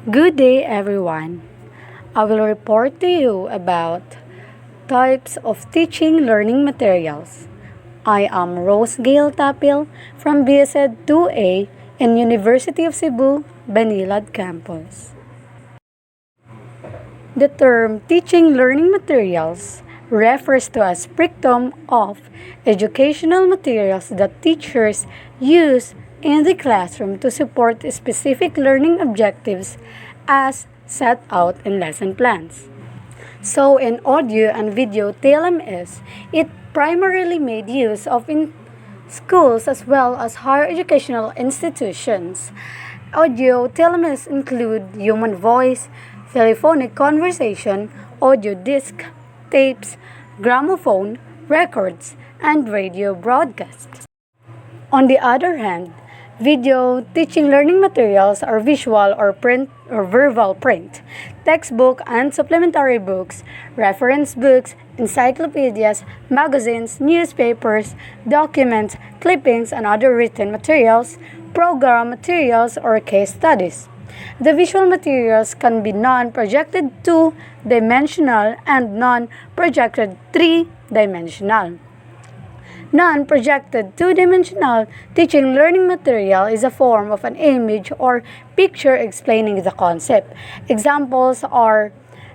Good day, everyone. I will report to you about types of teaching learning materials. I am Rose Gail Tapil from BSED 2A in University of Cebu, Banilad Campus. The term teaching learning materials refers to a spectrum of educational materials that teachers use in the classroom to support specific learning objectives as set out in lesson plans. So in audio and video TLMS, it primarily made use of in schools as well as higher educational institutions. Audio TLMS include human voice, telephonic conversation, audio disc, tapes, gramophone, records, and radio broadcasts. On the other hand, video teaching learning materials are visual or print or verbal print, textbook and supplementary books, reference books, encyclopedias, magazines, newspapers, documents, clippings, and other written materials, program materials, or case studies. The visual materials can be non-projected 2-dimensional and non-projected 3-dimensional. Non-projected 2-dimensional teaching learning material is a form of an image or picture explaining the concept. Examples are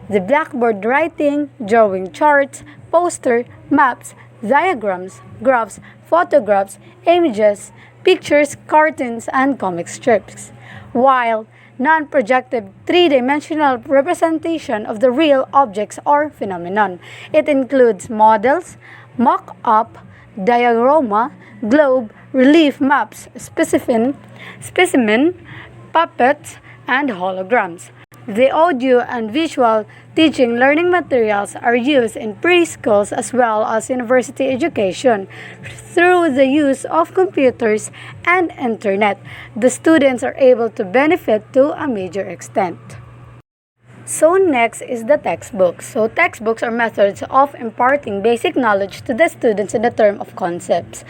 the blackboard writing, drawing charts, poster, maps, diagrams, graphs, photographs, images, pictures, cartoons, and comic strips. While non-projected 3-dimensional representation of the real objects or phenomenon. It includes models, mock-up, diorama, globe, relief maps, specimen, puppets, and holograms. The audio and visual teaching learning materials are used in preschools as well as university education. Through the use of computers and internet, the students are able to benefit to a major extent. So next is the textbooks. So textbooks are methods of imparting basic knowledge to the students in the term of concepts.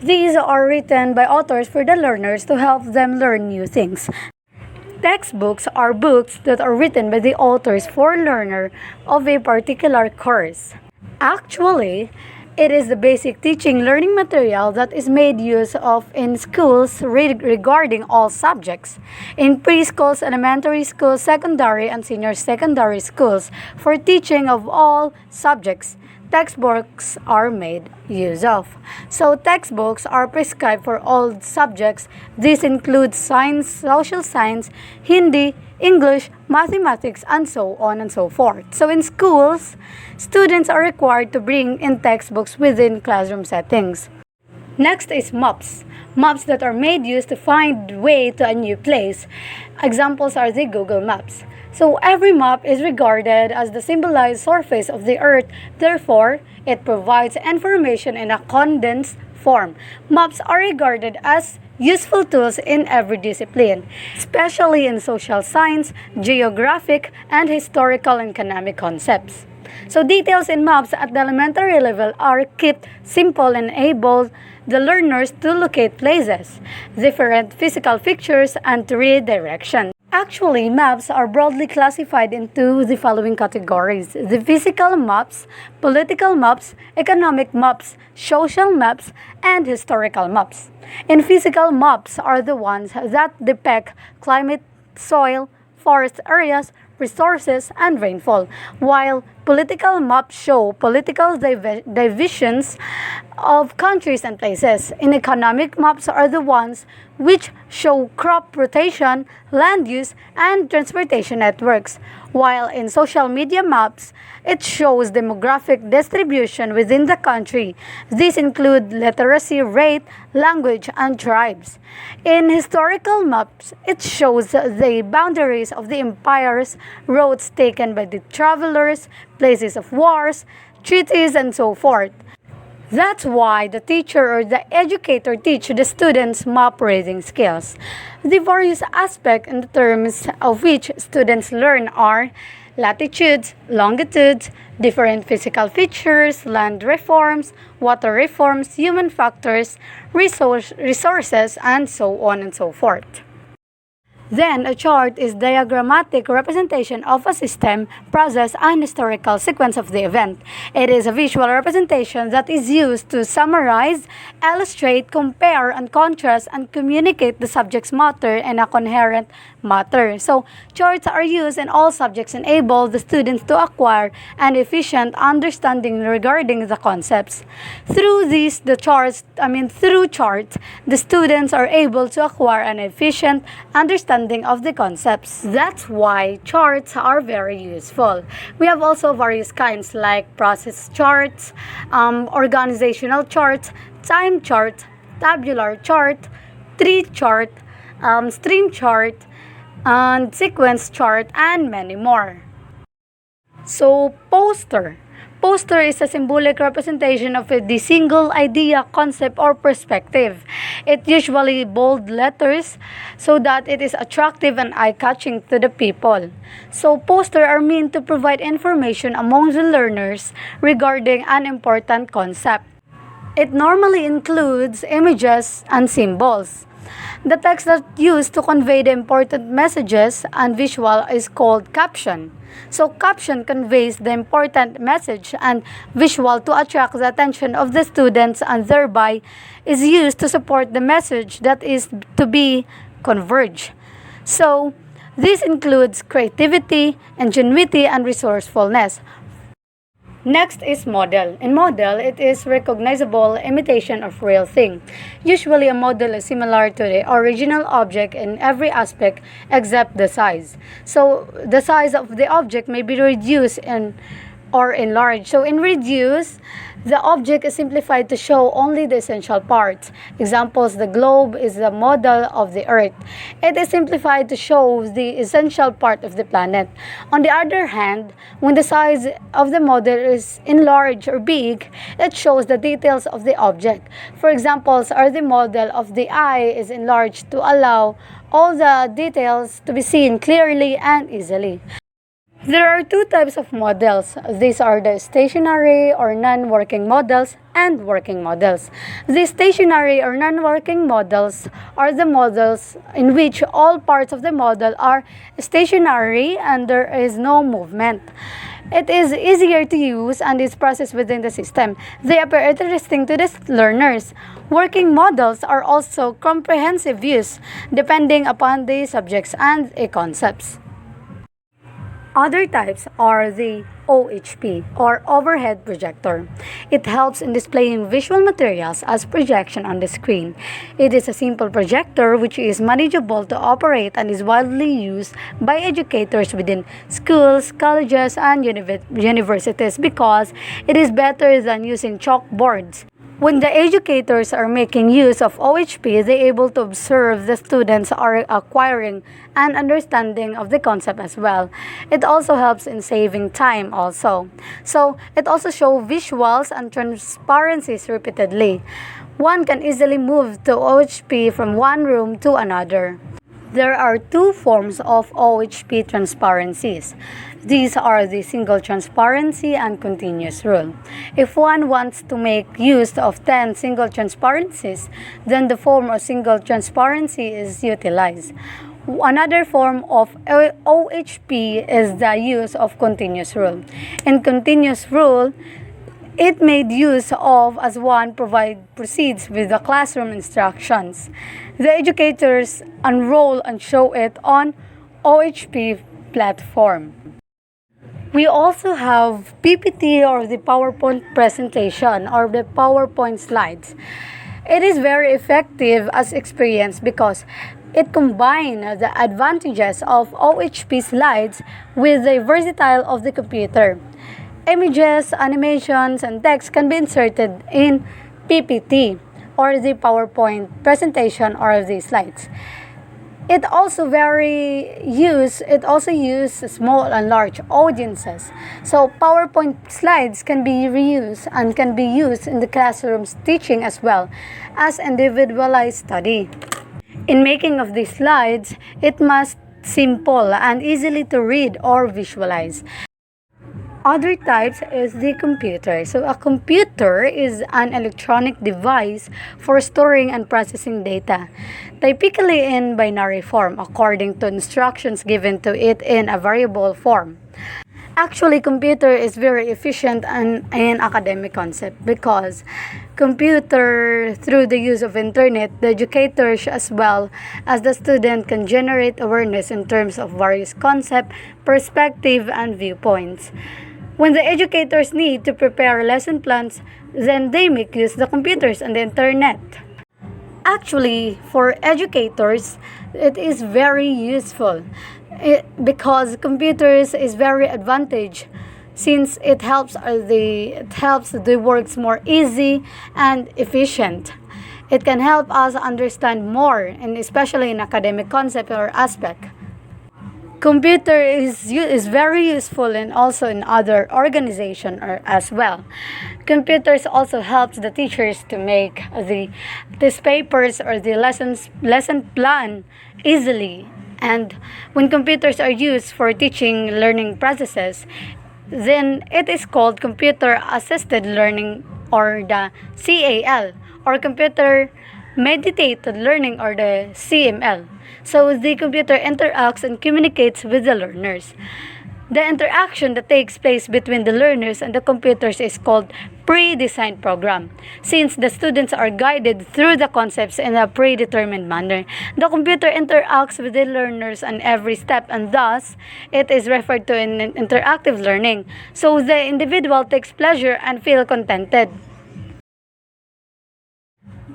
These are written by authors for the learners to help them learn new things. Textbooks are books that are written by the authors for learner of a particular course. Actually, it is the basic teaching learning material that is made use of in schools regarding all subjects. In preschools, elementary schools, secondary and senior secondary schools, for teaching of all subjects, textbooks are made use of. So textbooks are prescribed for all subjects. This includes science, social science, Hindi, English, mathematics, and so on and so forth. So in schools, students are required to bring in textbooks within classroom settings. Next is maps. Maps that are made use to find way to a new place. Examples are the Google Maps. So every map is regarded as the symbolized surface of the earth. Therefore, it provides information in a condensed form. Maps are regarded as useful tools in every discipline, especially in social science, geographic, and historical and economic concepts. So details in maps at the elementary level are kept simple and enable the learners to locate places, different physical features, and to read directions. Actually, maps are broadly classified into the following categories: the physical maps, political maps, economic maps, social maps, and historical maps. And physical maps are the ones that depict climate, soil, forest areas, resources, and rainfall, while political maps show political divisions of countries and places. And economic maps are the ones which show crop rotation, land use, and transportation networks, while in social media maps, it shows demographic distribution within the country. These include literacy rate, language, and tribes. In historical maps, it shows the boundaries of the empires, roads taken by the travelers, places of wars, treaties, and so forth. That's why the teacher or the educator teach the students map reading skills. The various aspects and the terms of which students learn are latitudes, longitudes, different physical features, land reforms, water reforms, human factors, resources, and so on and so forth. Then, a chart is diagrammatic representation of a system, process, and historical sequence of the event. It is a visual representation that is used to summarize, illustrate, compare, and contrast, and communicate the subject's matter in a coherent manner. So, charts are used in all subjects, enable the students to acquire an efficient understanding regarding the concepts. Through charts, the students are able to acquire an efficient understanding of the concepts. That's why charts are very useful. We have also various kinds like process charts, organizational charts, time chart, tabular chart, tree chart, stream chart, and sequence chart, and many more. So, poster. Poster is a symbolic representation of the single idea, concept, or perspective. It usually bold letters so that it is attractive and eye-catching to the people. So, poster are meant to provide information among the learners regarding an important concept. It normally includes images and symbols. The text that used to convey the important messages and visual is called caption. So caption conveys the important message and visual to attract the attention of the students and thereby is used to support the message that is to be converged. So this includes creativity, ingenuity, and resourcefulness. Next is model. In model, it is recognizable imitation of real thing. Usually, a model is similar to the original object in every aspect except the size. So, the size of the object may be reduced or enlarged. So, in reduce, the object is simplified to show only the essential parts. Examples, the globe is the model of the earth. It is simplified to show the essential part of the planet. On the other hand, when the size of the model is enlarged or big, it shows the details of the object. For examples are the model of the eye is enlarged to allow all the details to be seen clearly and easily. There are two types of models. These are the stationary or non-working models and working models. The stationary or non-working models are the models in which all parts of the model are stationary and there is no movement. It is easier to use and is processed within the system. They appear interesting to the learners. Working models are also comprehensive views depending upon the subjects and concepts. Other types are the OHP or overhead projector. It helps in displaying visual materials as projection on the screen. It is a simple projector which is manageable to operate and is widely used by educators within schools, colleges, and universities because it is better than using chalkboards. When the educators are making use of OHP, they are able to observe the students are acquiring an understanding of the concept as well. It also helps in saving time also. So, it also shows visuals and transparencies repeatedly. One can easily move to OHP from one room to another. There are two forms of OHP transparencies. These are the single transparency and continuous rule. If one wants to make use of 10 single transparencies, then the form of single transparency is utilized. Another form of OHP is the use of continuous rule. In continuous rule, it made use of as one proceeds with the classroom instructions. The educators enroll and show it on OHP platform. We also have PPT or the PowerPoint presentation or the PowerPoint slides. It is very effective as experience because it combines the advantages of OHP slides with the versatility of the computer. Images, animations, and text can be inserted in PPT or the PowerPoint presentation or the slides. It also uses small and large audiences. So PowerPoint slides can be reused and can be used in the classroom's teaching as well as individualized study. In making of these slides, it must simple and easily to read or visualize. Other types is the computer. So a computer is an electronic device for storing and processing data, typically in binary form according to instructions given to it in a variable form. Actually, computer is very efficient and an academic concept because computer, through the use of internet, the educators as well as the student can generate awareness in terms of various concept, perspective, and viewpoints. When the educators need to prepare lesson plans, then they make use the computers and the internet. Actually, for educators, it is very useful because computers is very advantage since it helps the works more easy and efficient. It can help us understand more, and especially in academic concept or aspect. Computer is very useful and also in other organization or as well. Computers also helps the teachers to make the test papers or the lesson plan easily. And when computers are used for teaching learning processes, then it is called computer assisted learning, or the CAL, or computer mediated learning, or the CML. So the computer interacts and communicates with the learners. The interaction that takes place between the learners and the computers is called pre-designed program. Since the students are guided through the concepts in a predetermined manner, the computer interacts with the learners on every step, and thus it is referred to in interactive learning. So the individual takes pleasure and feel contented.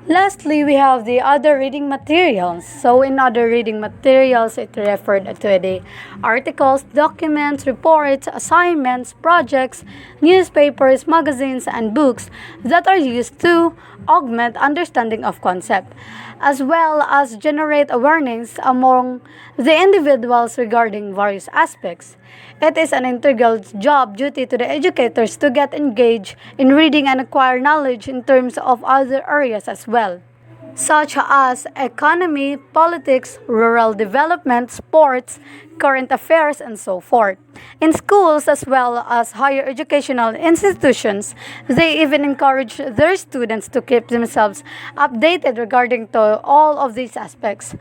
Lastly, we have the other reading materials. So in other reading materials, it referred to the articles, documents, reports, assignments, projects, newspapers, magazines, and books that are used to augment understanding of concept, as well as generate awareness among the individuals regarding various aspects. It is an integral job duty to the educators to get engaged in reading and acquire knowledge in terms of other areas as well, such as economy, politics, rural development, sports, current affairs, and so forth. In schools as well as higher educational institutions, they even encourage their students to keep themselves updated regarding to all of these aspects.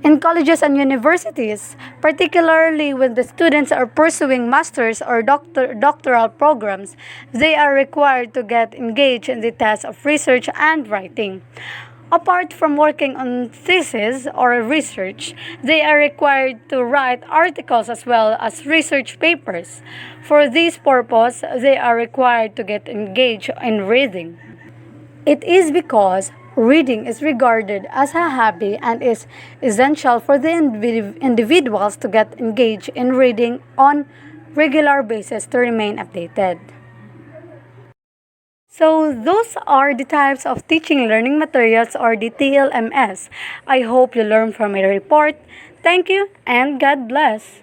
In colleges and universities, particularly when the students are pursuing master's or doctoral programs, they are required to get engaged in the task of research and writing. Apart from working on thesis or research, they are required to write articles as well as research papers. For this purpose, they are required to get engaged in reading. It is because reading is regarded as a hobby and is essential for the individuals to get engaged in reading on regular basis to remain updated. So those are the types of teaching learning materials, or the TLMS. I hope you learned from my report. Thank you and God bless.